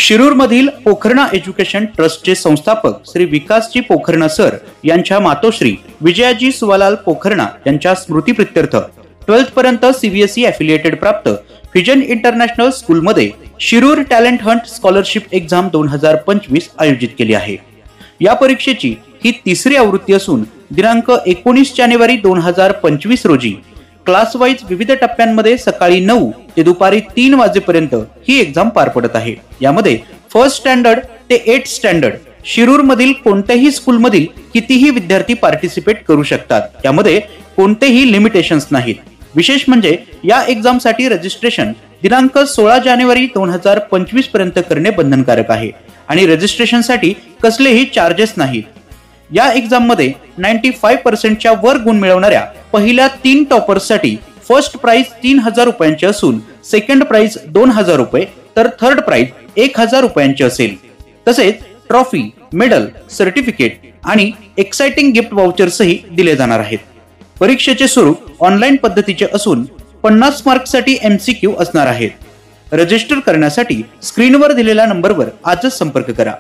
शिरूरमधील Pokharna education ट्रस्टचे संस्थापक श्री विकासजी Pokharna sir यांच्या मातोश्री विजयाजी सुवालाल पोखरणा यांच्या स्मृतीप्रित्यर्थ 12th पर्यंत सीबीएसई एफिलिएटेड प्राप्त व्हिजन इंटरनॅशनल स्कूलमध्ये Shirur talent Hunt scholarship exam 2025 आयोजित केली आहे। या परीक्षेची ही तिसरी आवृत्ती असून दिनांक 19 जानेवारी 2025 रोजी क्लास वाईज विविध टप्प्यांमध्ये सकाळी 9 ते दुपारी 3 वाजेपर्यंत ही एक्झाम पार पडत आहे। यामध्ये फर्स्ट स्टँडर्ड ते 8th स्टँडर्ड शिरूर मधील कोणत्याही स्कूल मधील कितीही विद्यार्थी पार्टिसिपेट करू शकतात। यामध्ये कोणतेही लिमिटेशन्स नाहीत। विशेष म्हणजे या एक्झाम साठी रजिस्ट्रेशन दिनांक 16 जानेवारी 2025 पर्यंत करणे बंधनकारक आहे आणि रजिस्ट्रेशन साठी कसलेही चार्जेस नाहीत। या एक्झाम मध्ये 95% च्या वर गुण मिळवणाऱ्या पहिल्या 3 टॉपर्स साठी फर्स्ट प्राइज 3000 रुपयांचे असून सेकंड प्राइज 2000 रुपये तर थर्ड प्राइज 1000 रुपयांचे असेल। तसेच ट्रॉफी, मेडल, सर्टिफिकेट आणि एक्साइटिंग गिफ्ट वाउचर्सही दिले जाणार आहेत। परीक्षेचे स्वरूप ऑनलाईन पद्धतीचे असून 50 मार्क्ससाठी MCQ असणार आहेत। रजिस्टर करण्यासाठी स्क्रीनवर दिलेल्या नंबरवर आजच संपर्क करा।